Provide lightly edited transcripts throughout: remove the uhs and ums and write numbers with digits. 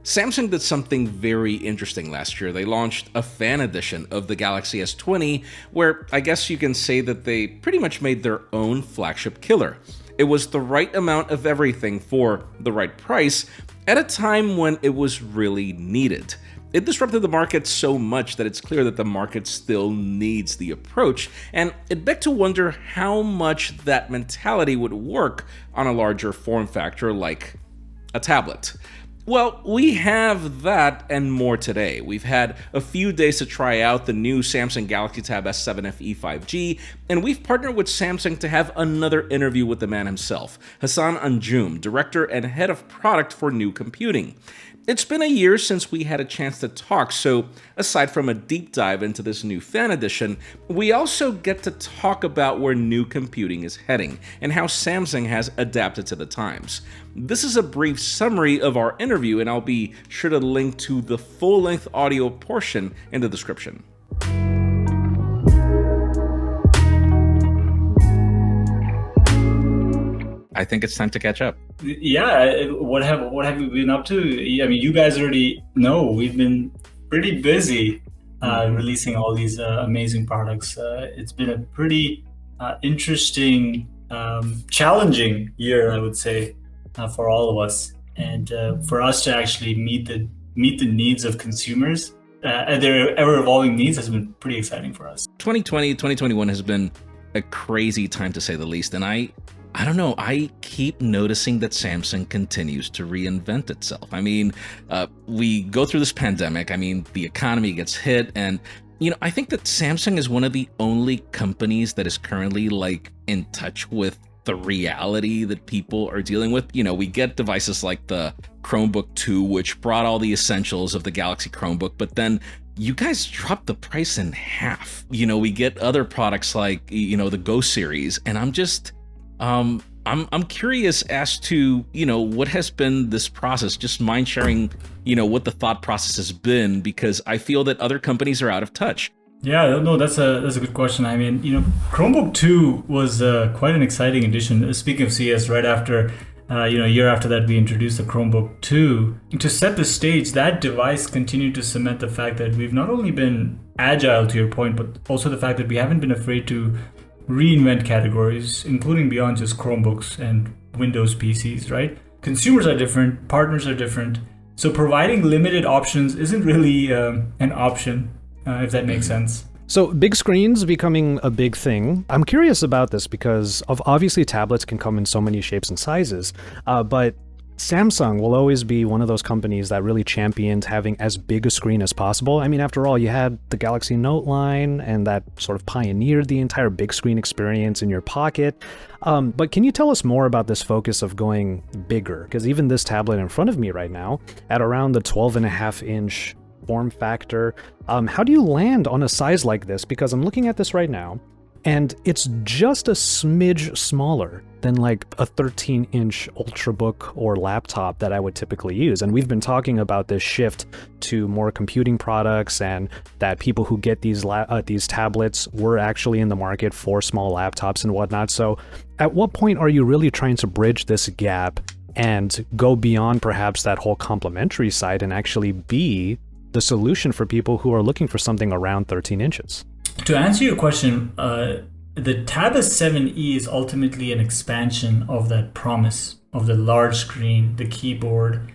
Samsung did something very interesting last year. They launched a fan edition of the Galaxy S20, where I guess you can say that they pretty much made their own flagship killer. It was the right amount of everything for the right price at a time when it was really needed. It disrupted the market so much that it's clear that the market still needs the approach, and it begged to wonder how much that mentality would work on a larger form factor like a tablet. Well, we have that and more today. We've had a few days to try out the new Samsung Galaxy Tab S7 FE 5G, and we've partnered with Samsung to have another interview with the man himself, Hassan Anjum, Director and Head of Product for New Computing. It's been a year since we had a chance to talk, so aside from a deep dive into this new fan edition, we also get to talk about where new computing is heading and how Samsung has adapted to the times. This is a brief summary of our interview, and I'll be sure to link to the full-length audio portion in the description. I think it's time to catch up. Yeah, what have you been up to? I mean, you guys already know we've been pretty busy releasing all these amazing products. It's been a pretty interesting, challenging year, I would say, for all of us, and for us to actually meet the needs of consumers and their ever-evolving needs has been pretty exciting for us. 2020, 2021 has been a crazy time to say the least, and I don't know, I keep noticing that Samsung continues to reinvent itself. I mean, we go through this pandemic, the economy gets hit, and, I think that Samsung is one of the only companies that is currently, in touch with the reality that people are dealing with. We get devices like the Chromebook 2, which brought all the essentials of the Galaxy Chromebook, but then you guys dropped the price in half. We get other products like, the Go series, and I'm just... I'm curious as to, what has been this process. Just mind sharing, what the thought process has been, because I feel that other companies are out of touch. Yeah, no, that's a good question. Chromebook 2 was quite an exciting addition. Speaking of CS, right after, a year after that, we introduced the Chromebook 2. To set the stage, that device continued to cement the fact that we've not only been agile, to your point, but also the fact that we haven't been afraid to reinvent categories, including beyond just Chromebooks and Windows PCs, right? Consumers are different, partners are different. So providing limited options isn't really an option, if that makes sense. So big screens becoming a big thing. I'm curious about this because obviously tablets can come in so many shapes and sizes, but Samsung will always be one of those companies that really championed having as big a screen as possible. After all, you had the Galaxy Note line, and that sort of pioneered the entire big screen experience in your pocket. But can you tell us more about this focus of going bigger? Because even this tablet in front of me right now, at around the 12.5-inch form factor, how do you land on a size like this? Because I'm looking at this right now, and it's just a smidge smaller than like a 13-inch Ultrabook or laptop that I would typically use. And we've been talking about this shift to more computing products, and that people who get these tablets were actually in the market for small laptops and whatnot. So at what point are you really trying to bridge this gap and go beyond perhaps that whole complementary side and actually be the solution for people who are looking for something around 13 inches? To answer your question, the Tab S7e is ultimately an expansion of that promise of the large screen, the keyboard,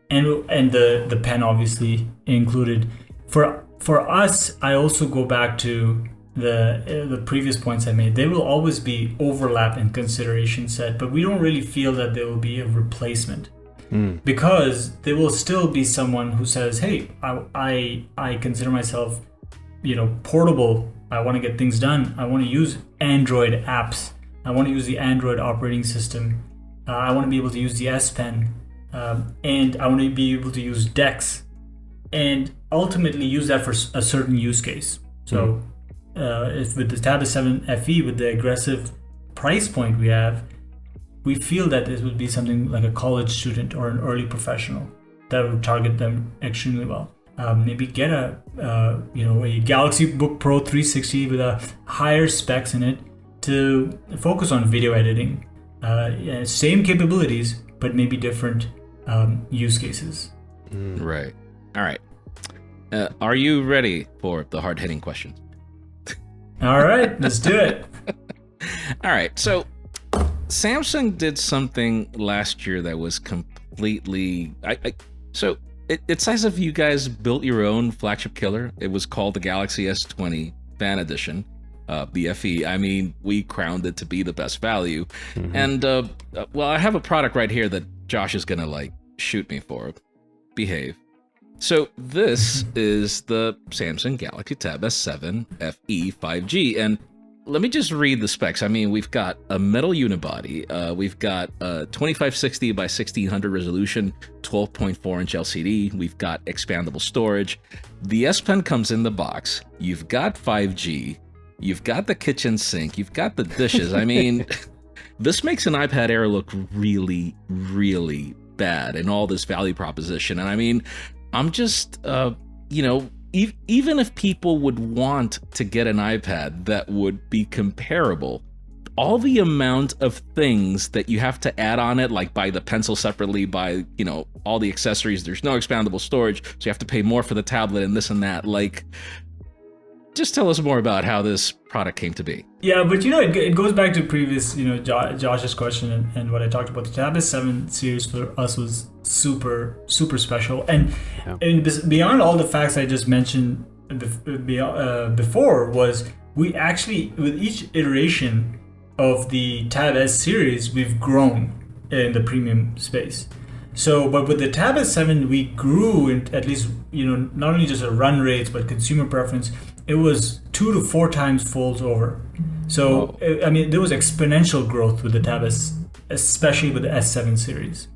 and the pen obviously included. For us, I also go back to the previous points I made. There will always be overlap in consideration set, but we don't really feel that there will be a replacement. Because there will still be someone who says, hey, I consider myself portable. I want to get things done. I want to use Android apps. I want to use the Android operating system. I want to be able to use the S Pen. And I want to be able to use DeX. And ultimately use that for a certain use case. So if with the Tab S7 FE, with the aggressive price point we have, we feel that this would be something like a college student or an early professional that would target them extremely well. Maybe get a Galaxy Book Pro 360 with a higher specs in it to focus on video editing. Same capabilities, but maybe different use cases. Right. All right. Are you ready for the hard-hitting questions? All right, let's do it. All right. So Samsung did something last year that was completely... It's as if you guys built your own flagship killer. It was called the Galaxy S20 Fan Edition. The FE, I mean, we crowned it to be the best value. And, I have a product right here that Josh is going to, shoot me for. Behave. So this is the Samsung Galaxy Tab S7 FE 5G, and let me just read the specs. I mean, we've got a metal unibody, we've got a 2560 by 1600 resolution, 12.4-inch LCD, we've got expandable storage, the S Pen comes in the box, you've got 5G, you've got the kitchen sink, you've got the dishes. I mean, this makes an iPad Air look really, really bad in all this value proposition, and I mean, I'm just, even if people would want to get an iPad that would be comparable, all the amount of things that you have to add on it, like buy the pencil separately, buy, all the accessories, there's no expandable storage, so you have to pay more for the tablet and this and that, just tell us more about how this product came to be. Yeah, but it goes back to previous, Josh's question and what I talked about. The Tab S7 series for us was super, super special. And beyond all the facts I just mentioned before was we actually, with each iteration of the Tab S series, we've grown in the premium space. So, but with the Tab S7, we grew in at least, not only just a run rates, but consumer preference. It was 2 to 4 times folds over. So, I mean, there was exponential growth with the Tab S, especially with the S7 series.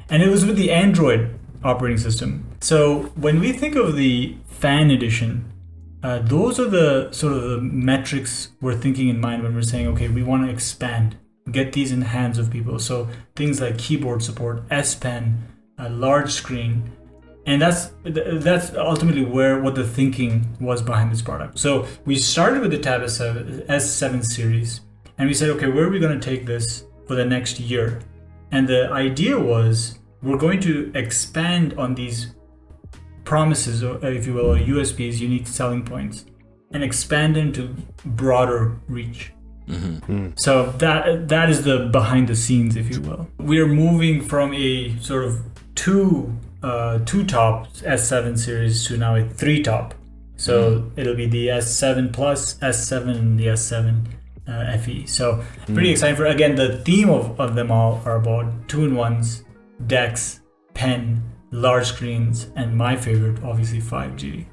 And it was with the Android operating system. So when we think of the Fan Edition, those are the sort of the metrics we're thinking in mind when we're saying, okay, we want to expand, get these in the hands of people. So things like keyboard support, S Pen, a large screen. And that's ultimately what the thinking was behind this product. So we started with the Tab S7 series, and we said, okay, where are we going to take this for the next year? And the idea was we're going to expand on these promises, or if you will, or USPs, unique selling points, and expand them to broader reach. So that is the behind the scenes, if you will. We are moving from a sort of two top S7 series to now a 3 top. So it'll be the S7 Plus, S7, and the S7 FE. So pretty exciting for, again, the theme of them all are about 2-in-1s, DeX, pen, large screens, and my favorite, obviously 5G.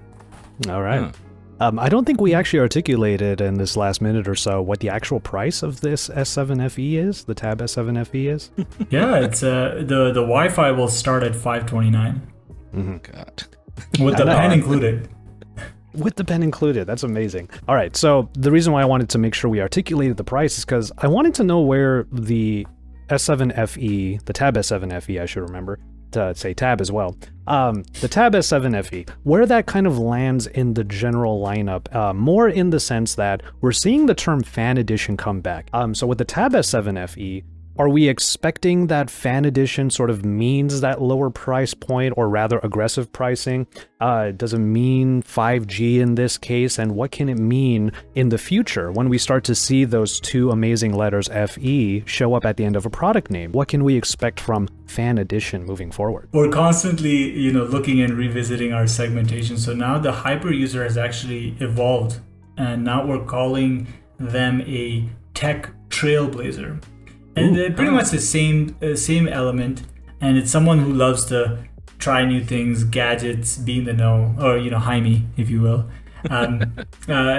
All right. I don't think we actually articulated in this last minute or so what the actual price of this S7 FE is, the Tab S7 FE is. Yeah, it's the Wi-Fi will start at $529. God. With the pen included. With the pen included. That's amazing. All right, so the reason why I wanted to make sure we articulated the price is because I wanted to know where the S7 FE, the Tab S7 FE, I should remember to say Tab as well, the Tab S7 FE, where that kind of lands in the general lineup, more in the sense that we're seeing the term Fan Edition come back. So with the Tab S7 FE, are we expecting that Fan Edition sort of means that lower price point, or rather aggressive pricing? Does it mean 5G in this case? And what can it mean in the future when we start to see those two amazing letters FE show up at the end of a product name? What can we expect from Fan Edition moving forward? We're constantly, looking and revisiting our segmentation. So now the hyper user has actually evolved, and now we're calling them a tech trailblazer. And they're pretty much the same element, and it's someone who loves to try new things, gadgets, be in the know, or Jaime, if you will. But I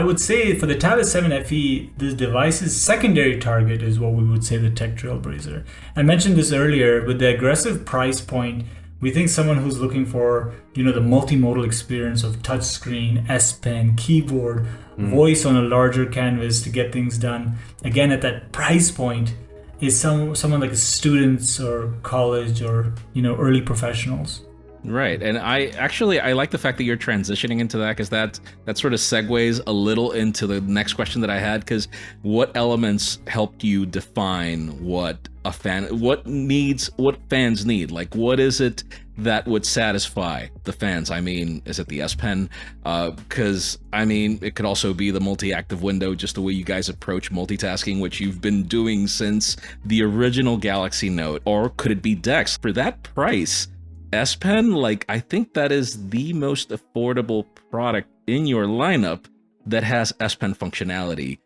would say for the Tab S7 FE, this device's secondary target is what we would say the tech trailblazer. I mentioned this earlier with the aggressive price point. We think someone who's looking for, the multimodal experience of touchscreen, S Pen, keyboard, voice on a larger canvas to get things done. Again, at that price point, is someone like students or college or early professionals. Right, and I like the fact that you're transitioning into that, because that sort of segues a little into the next question that I had. Because what elements helped you define what fans need? Like, what is it that would satisfy the fans? I mean, is it the S Pen? Because I mean, it could also be the multi-active window, just the way you guys approach multitasking, which you've been doing since the original Galaxy Note. Or could it be DeX? For that price, S Pen, like, I think that is the most affordable product in your lineup that has S Pen functionality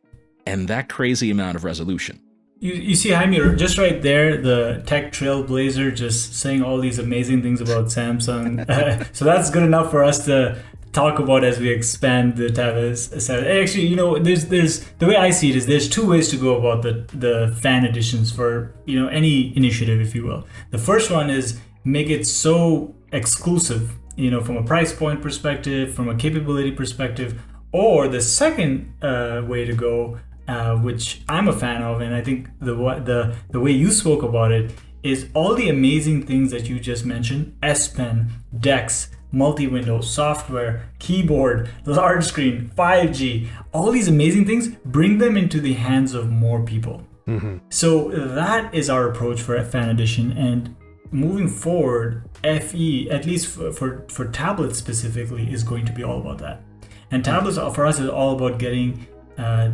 and that crazy amount of resolution. You see, Jaime, just right there, the tech trailblazer just saying all these amazing things about Samsung. So that's good enough for us to talk about as we expand the Tab S7. Actually, you know, there's the way I see it is there's two ways to go about the fan editions for, you know, any initiative, if you will. The first one is make it so exclusive, you know, from a price point perspective, from a capability perspective. Or the second way to go, which I'm a fan of, and I think the way you spoke about it, is all the amazing things that you just mentioned: S Pen, DeX, multi-window, software, keyboard, large screen, 5G, all these amazing things, bring them into the hands of more people. Mm-hmm. So that is our approach for a fan edition. And moving forward, FE, at least for tablets specifically, is going to be all about that. And tablets for us is all about getting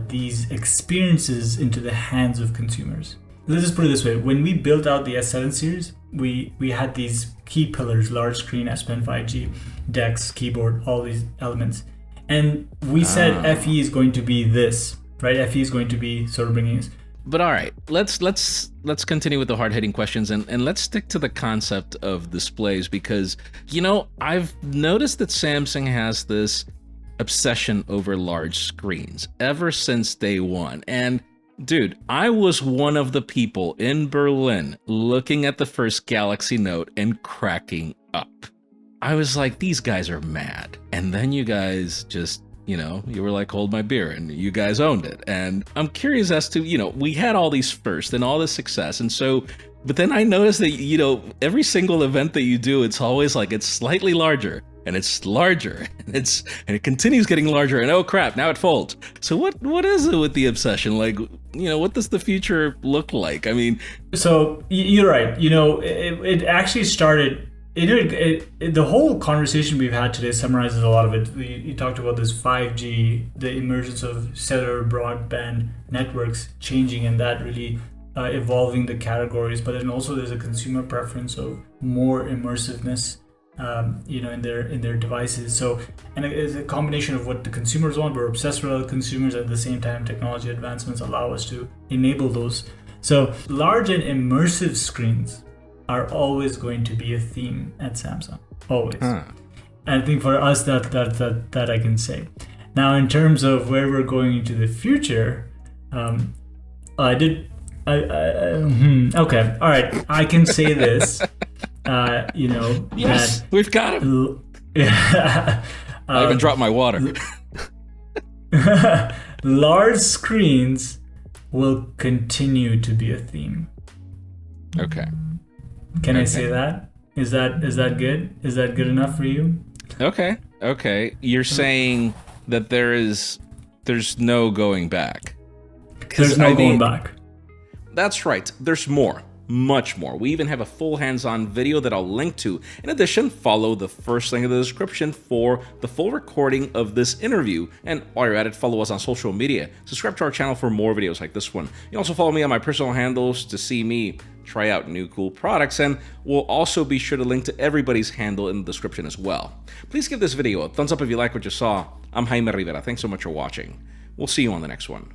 these experiences into the hands of consumers. Let's just put it this way: when we built out the S7 series, we had these key pillars: large screen, S Pen, 5G, DeX, keyboard, all these elements. And we said FE is going to be this, right? FE is going to be sort of bringing us. But all right, let's continue with the hard-hitting questions, and let's stick to the concept of displays, because, you know, I've noticed that Samsung has this obsession over large screens ever since day one. And dude, I was one of the people in Berlin looking at the first Galaxy Note and cracking up. I was like, these guys are mad. And then you guys just, you know, you were like, hold my beer, and you guys owned it. And I'm curious as to, you know, we had all these first and all this success. And so, but then I noticed that, you know, every single event that you do, it's always like, it's slightly larger, and it's larger, and it continues getting larger, and oh crap, now it folds. So what is it with the obsession? Like, you know, what does the future look like? I mean, so you're right. You know, it actually started. The whole conversation we've had today summarizes a lot of it. You talked about this 5G, the emergence of cellular broadband networks changing, and that really evolving the categories. But then also there's a consumer preference of more immersiveness, you know, in their devices. So, and it's a combination of what the consumers want. We're obsessed with other consumers. At the same time, technology advancements allow us to enable those. So large and immersive screens are always going to be a theme at Samsung, always. And I think for us that I can say. Now, in terms of where we're going into the future, okay, all right, I can say this. You know, yes, we've got him. I even dropped my water. Large screens will continue to be a theme. Okay. Can I say that? Is that good? Is that good enough for you? Okay. You're saying that there's no going back. There's no going back. That's right. There's more. Much more. We even have a full hands-on video that I'll link to. In addition, follow the first link in the description for the full recording of this interview. And while you're at it, follow us on social media. Subscribe to our channel for more videos like this one. You can also follow me on my personal handles to see me try out new cool products, and we'll also be sure to link to everybody's handle in the description as well. Please give this video a thumbs up if you like what you saw. I'm Jaime Rivera. Thanks so much for watching. We'll see you on the next one.